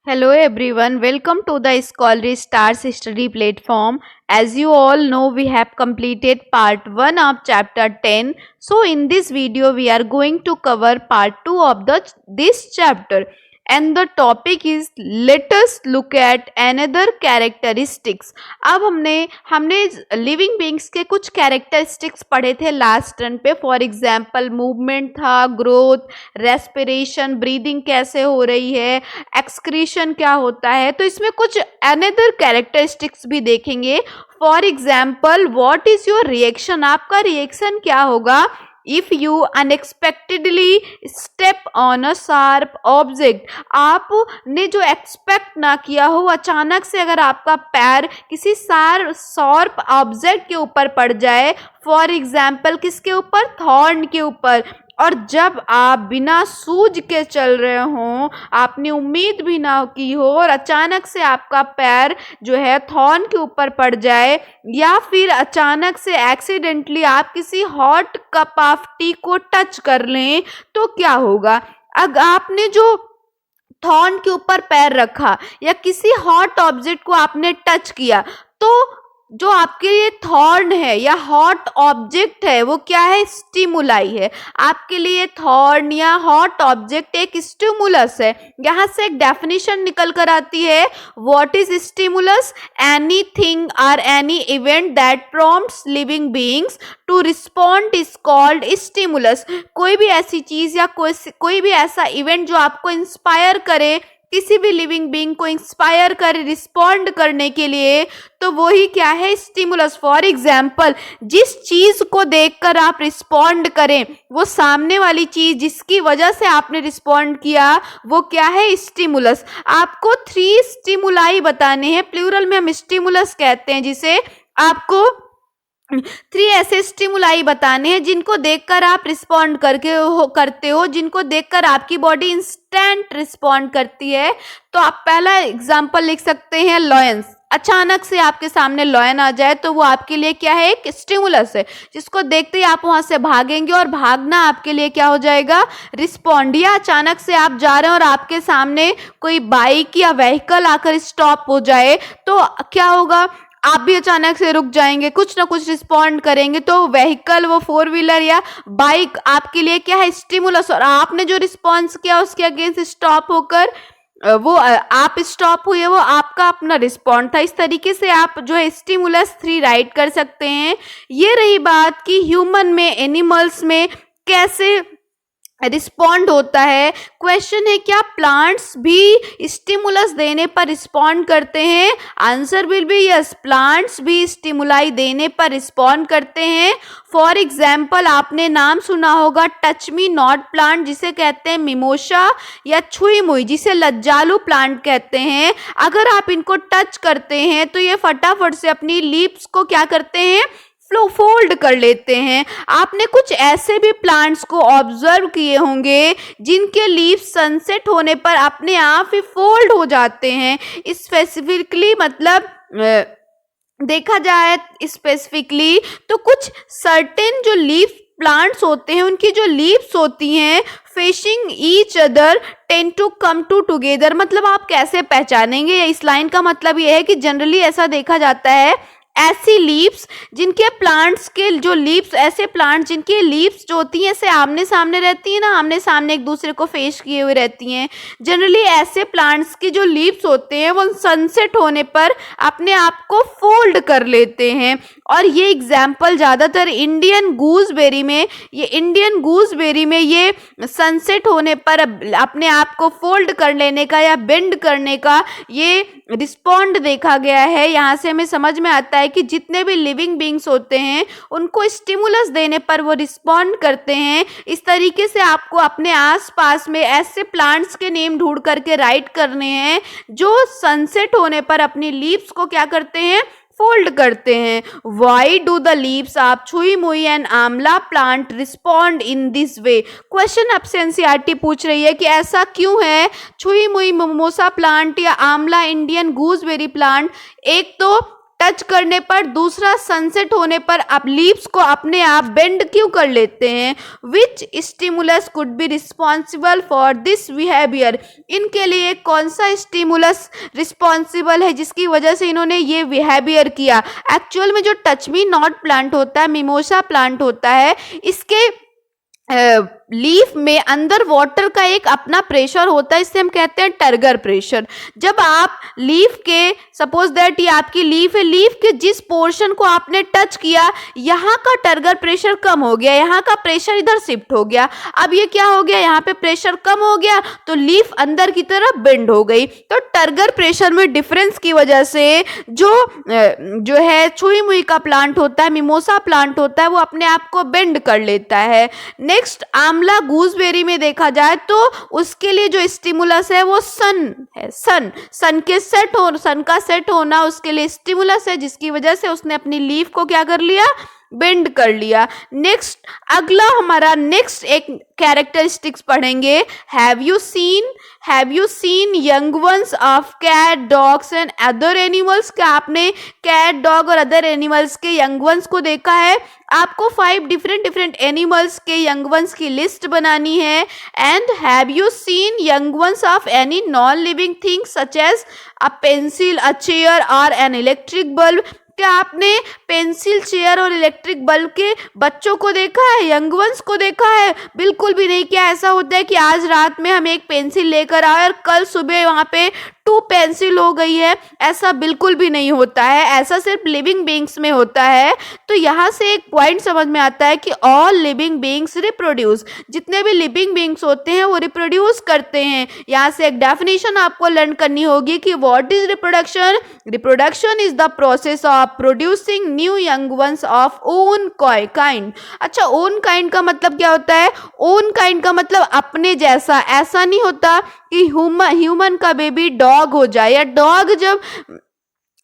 Hello everyone, welcome to the Scholarly Stars Study platform. As you all know, we have completed part 1 of chapter 10. So in this video, we are going to cover part 2 of this chapter. And the topic is let us look at another characteristics. अब हमने living beings के कुछ characteristics पढ़े थे last turn पे. For example movement था, growth, respiration, breathing कैसे हो रही है, एक्सक्रीशन क्या होता है. तो इसमें कुछ अनदर कैरेक्टरिस्टिक्स भी देखेंगे. For example what is your reaction, आपका रिएक्शन क्या होगा if you unexpectedly step on a sharp object. आपने जो एक्सपेक्ट ना किया हो, अचानक से अगर आपका पैर किसी शार्प ऑब्जेक्ट के ऊपर पड़ जाए, फॉर एग्जाम्पल किसके ऊपर, थॉर्न के ऊपर, और जब आप बिना सूझ के चल रहे हों, आपने उम्मीद भी ना की हो और अचानक से आपका पैर जो है थॉर्न के ऊपर पड़ जाए, या फिर अचानक से एक्सीडेंटली आप किसी हॉट कप ऑफ टी को टच कर लें, तो क्या होगा. अगर आपने जो थॉर्न के ऊपर पैर रखा या किसी हॉट ऑब्जेक्ट को आपने टच किया, तो जो आपके लिए थॉर्न है या हॉट ऑब्जेक्ट है वो क्या है, स्टिमुलाई है. आपके लिए थॉर्न या हॉट ऑब्जेक्ट एक स्टिमुलस है. यहाँ से एक डेफिनेशन निकल कर आती है, व्हाट इज स्टिमुलस, एनीथिंग और any event that prompts living beings to respond is called stimulus. कोई भी ऐसी चीज या कोई भी ऐसा इवेंट जो आपको इंस्पायर करे, किसी भी लिविंग बीइंग को इंस्पायर करे रिस्पॉन्ड करने के लिए, तो वो ही क्या है, स्टिमुलस. फॉर एग्जाम्पल जिस चीज को देखकर आप रिस्पॉन्ड करें, वो सामने वाली चीज जिसकी वजह से आपने रिस्पॉन्ड किया, वो क्या है, स्टिमुलस. आपको 3 स्टिमुलाई बताने हैं, प्लूरल में हम स्टिमुलस कहते हैं जिसे. आपको 3 ऐसे स्टिमुलाई बताने हैं जिनको देखकर आप रिस्पॉन्ड करते हो, जिनको देखकर आपकी बॉडी इंस्टेंट रिस्पॉन्ड करती है. तो आप पहला एग्जांपल लिख सकते हैं, लॉयंस. अचानक से आपके सामने लॉयन आ जाए तो वो आपके लिए क्या है, एक स्टिमुलस है, जिसको देखते ही आप वहां से भागेंगे और भागना आपके लिए क्या हो जाएगा, रिस्पॉन्ड. या अचानक से आप जा रहे हैं और आपके सामने कोई बाइक या व्हीकल आकर स्टॉप हो जाए, तो क्या होगा, आप भी अचानक से रुक जाएंगे, कुछ ना कुछ रिस्पॉन्ड करेंगे. तो व्हीकल, वो 4 व्हीलर या बाइक आपके लिए क्या है, स्टिमुलस. और आपने जो रिस्पॉन्स किया उसके अगेंस्ट स्टॉप होकर वो आप स्टॉप हुए, वो आपका अपना रिस्पॉन्ड था. इस तरीके से आप जो है स्टिमुलस 3 राइट कर सकते हैं. ये रही बात कि ह्यूमन में, एनिमल्स में कैसे रिस्पॉन्ड होता है. क्वेश्चन है, क्या प्लांट्स भी स्टिमुलस देने पर रिस्पॉन्ड करते हैं. Answer will be yes, plants भी स्टिमुलाई देने पर रिस्पॉन्ड करते हैं. फॉर एग्जाम्पल आपने नाम सुना होगा टच मी नॉट प्लांट, जिसे कहते हैं मिमोसा, या छुई मुई जिसे लज्जालू प्लांट कहते हैं. अगर आप इनको टच करते हैं तो ये फटाफट से अपनी लीव्स को क्या करते हैं, फोल्ड कर लेते हैं. आपने कुछ ऐसे भी प्लांट्स को ऑब्जर्व किए होंगे जिनके लीव्स सनसेट होने पर अपने आप ही फोल्ड हो जाते हैं. स्पेसिफिकली मतलब देखा जाए स्पेसिफिकली, तो कुछ सर्टेन जो लीफ प्लांट्स होते हैं, उनकी जो लीव्स होती हैं facing each other tend to come टू टुगेदर. मतलब आप कैसे पहचानेंगे, इस लाइन का मतलब ये है कि जनरली ऐसा देखा जाता है, ऐसी लीव्स जिनके प्लांट्स के जो लीव्स, ऐसे प्लांट्स जिनकी लीव्स जो होती हैं ऐसे आमने सामने रहती हैं ना, आमने सामने एक दूसरे को फेस किए हुए रहती हैं. जनरली ऐसे प्लांट्स की जो लीव्स होते हैं वो सनसेट होने पर अपने आप को फोल्ड कर लेते हैं. और ये एग्जाम्पल ज़्यादातर इंडियन गूसबेरी में ये सनसेट होने पर अपने आप को फोल्ड कर लेने का या बेंड करने का ये रिस्पॉन्ड देखा गया है. यहाँ से हमें समझ में आता है कि जितने भी लिविंग बीइंग्स होते हैं उनको स्टिमुलस देने पर वो रिस्पॉन्ड करते हैं. इस तरीके से आपको अपने आसपास में ऐसे प्लांट्स के नेम ढूंढ करके राइट करने हैं जो सनसेट होने पर अपनी लीव्स को क्या करते हैं, फोल्ड करते हैं. Why do the leaves of छुई मुई and Amla plant respond in this way. Question आपसे एनसीईआरटी पूछ रही है कि ऐसा क्यों है, छुई मुई मिमोसा प्लांट या आमला इंडियन गूसबेरी प्लांट एक तो टच करने पर, दूसरा सनसेट होने पर आप लीव्स को अपने आप बेंड क्यों कर लेते हैं? Which stimulus could be responsible for this behaviour? इनके लिए कौन सा स्टिमुलस रिस्पॉन्सिबल है जिसकी वजह से इन्होंने ये बिहेवियर किया? एक्चुअल में जो टच मी नॉट प्लांट होता है, मिमोसा प्लांट होता है, इसके लीफ में अंदर वाटर का एक अपना प्रेशर होता है, इससे हम कहते हैं टर्गर प्रेशर। जब आप लीफ के, सपोज दैट ये आपकी लीफ है, लीफ के जिस पोर्शन को आपने टच किया, यहाँ का टर्गर प्रेशर कम हो गया, यहाँ का प्रेशर इधर शिफ्ट हो गया। अब ये क्या हो गया, यहाँ पे प्रेशर कम हो गया तो लीफ अंदर की तरफ बेंड हो गई। तो टर्गर प्रेशर में डिफरेंस की वजह से जो है छुई मुई का प्लांट होता है, मिमोसा प्लांट होता है, वो अपने आप को बेंड कर लेता है। नेक्स्ट, आंवला गूसबेरी में देखा जाए तो उसके लिए जो स्टिमुलस है वो सन है। सन का सेट होना उसके लिए स्टिमुलस है, जिसकी वजह से उसने अपनी लीफ को क्या कर लिया, बेंड कर लिया। नेक्स्ट, अगला हमारा नेक्स्ट एक कैरेक्टरिस्टिक्स पढ़ेंगे। Have you seen young ones of cat, dogs and other animals? क्या आपने कैट, डॉग और अदर एनिमल्स के यंग वंस को देखा है? आपको 5 डिफरेंट एनिमल्स के यंग वंस की लिस्ट बनानी है। And have you seen young ones of any non living thing such as a pencil, a chair और एन इलेक्ट्रिक बल्ब? क्या आपने पेंसिल, चेयर और इलेक्ट्रिक बल्ब के बच्चों को देखा है, यंग वंस को देखा है? बिल्कुल भी नहीं। क्या ऐसा होता है कि आज रात में हम एक पेंसिल लेकर आए और कल सुबह वहाँ पे 2 पेंसिल हो गई है? ऐसा बिल्कुल भी नहीं होता है, ऐसा सिर्फ लिविंग बींग्स में होता है। तो यहाँ से एक पॉइंट समझ में आता है कि ऑल लिविंग बींग्स रिप्रोड्यूस, जितने भी लिविंग बींग्स होते हैं वो रिप्रोड्यूस करते हैं। यहाँ से एक डेफिनेशन आपको लर्न करनी होगी कि what is reproduction? Reproduction is the process of producing new young ones of own kind. अच्छा, ओन काइंड का मतलब क्या होता है? ओन काइंड का मतलब अपने जैसा। ऐसा नहीं होता कि ह्यूमन का बेबी डॉग हो जाए, या डॉग जब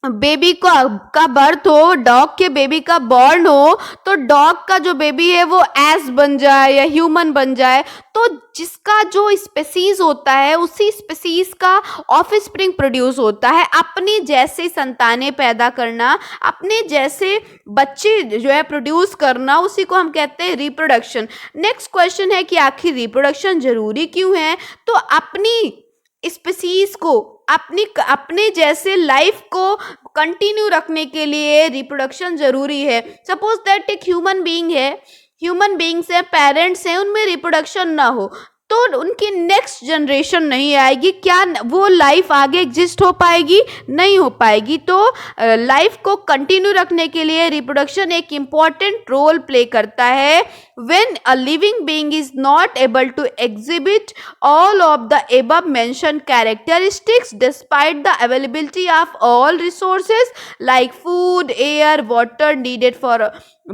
बेबी का बर्थ हो, डॉग के बेबी का बॉर्न हो, तो डॉग का जो बेबी है वो एस बन जाए या ह्यूमन बन जाए। तो जिसका जो स्पेसीज होता है उसी स्पेसीज का ऑफस्प्रिंग प्रोड्यूस होता है। अपनी जैसे संतानें पैदा करना, अपने जैसे बच्चे जो है प्रोड्यूस करना, उसी को हम कहते हैं रिप्रोडक्शन। नेक्स्ट क्वेश्चन है कि आखिर रिप्रोडक्शन जरूरी क्यों है? तो अपनी स्पीसीज को, अपने जैसे लाइफ को कंटिन्यू रखने के लिए रिप्रोडक्शन जरूरी है। सपोज दैट एक ह्यूमन बीइंग्स है, पेरेंट्स हैं, उनमें रिप्रोडक्शन ना हो तो उनकी नेक्स्ट जनरेशन नहीं आएगी। क्या वो लाइफ आगे एग्जिस्ट हो पाएगी? नहीं हो पाएगी। तो लाइफ को कंटिन्यू रखने के लिए रिप्रोडक्शन एक इम्पॉर्टेंट रोल प्ले करता है। When a living being is not able to exhibit all of the above mentioned characteristics despite the availability of all resources like food, air, water needed for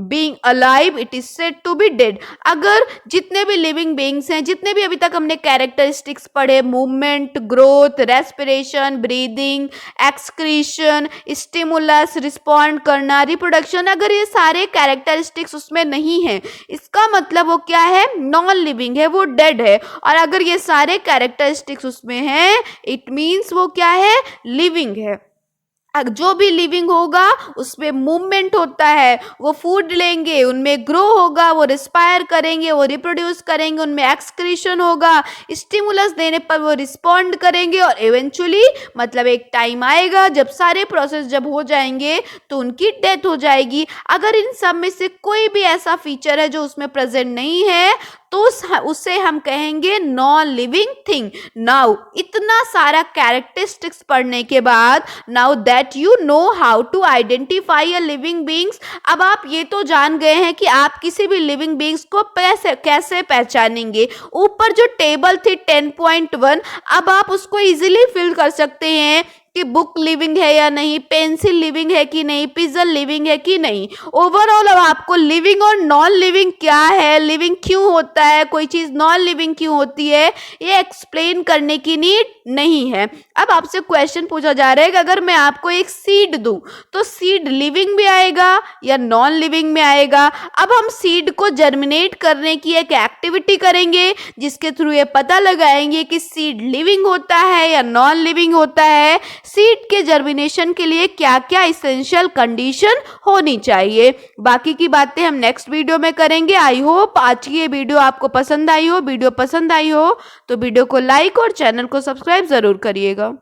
being alive, it is said to be dead। अगर जितने भी living beings हैं, जितने भी अभी तक हमने characteristics पढ़े, movement, growth, respiration, breathing, excretion, stimulus, respond करना, रिप्रोडक्शन, अगर ये सारे कैरेक्टरिस्टिक्स उसमें नहीं है, इसका मतलब वो क्या है? नॉन लिविंग है, वो डेड है। और अगर ये सारे कैरेक्टरिस्टिक्स उसमें हैं, इट मीन्स वो क्या है? लिविंग है। जो भी लिविंग होगा उसमें मूवमेंट होता है, वो फूड लेंगे, उनमें ग्रो होगा, वो रिस्पायर करेंगे, वो रिप्रोड्यूस करेंगे, उनमें एक्सक्रीशन होगा, स्टिमुलस देने पर वो रिस्पॉन्ड करेंगे, और इवेंचुअली मतलब एक टाइम आएगा जब सारे प्रोसेस जब हो जाएंगे तो उनकी डेथ हो जाएगी। अगर इन सब में से कोई भी ऐसा फीचर है जो उसमें प्रेजेंट नहीं है तो उसे हम कहेंगे नॉन लिविंग थिंग। नाउ इतना सारा कैरेक्टरिस्टिक्स पढ़ने के बाद, now that you know how to identify a living beings, अब आप ये तो जान गए हैं कि आप किसी भी लिविंग बीइंग्स को कैसे पहचानेंगे। ऊपर जो टेबल थी 10.1, अब आप उसको इजीली फिल कर सकते हैं कि बुक लिविंग है या नहीं, पेंसिल लिविंग है कि नहीं, पिजन लिविंग है कि नहीं। ओवरऑल अब आपको लिविंग और नॉन लिविंग क्या है, लिविंग क्यों होता है, कोई चीज़ नॉन लिविंग क्यों होती है, ये एक्सप्लेन करने की नीड नहीं है। अब आपसे क्वेश्चन पूछा जा रहा है कि अगर मैं आपको एक सीड दूं तो सीड लिविंग में आएगा या नॉन लिविंग में आएगा? अब हम सीड को जर्मिनेट करने की एक एक्टिविटी करेंगे जिसके थ्रू ये पता लगाएंगे कि सीड लिविंग होता है या नॉन लिविंग होता है। सीड के जर्मिनेशन के लिए क्या क्या इसेंशियल कंडीशन होनी चाहिए। बाकी की बातें हम नेक्स्ट वीडियो में करेंगे। आई होप आज की ये वीडियो आपको पसंद आई हो। वीडियो पसंद आई हो तो वीडियो को लाइक और चैनल को सब्सक्राइब जरूर करिएगा।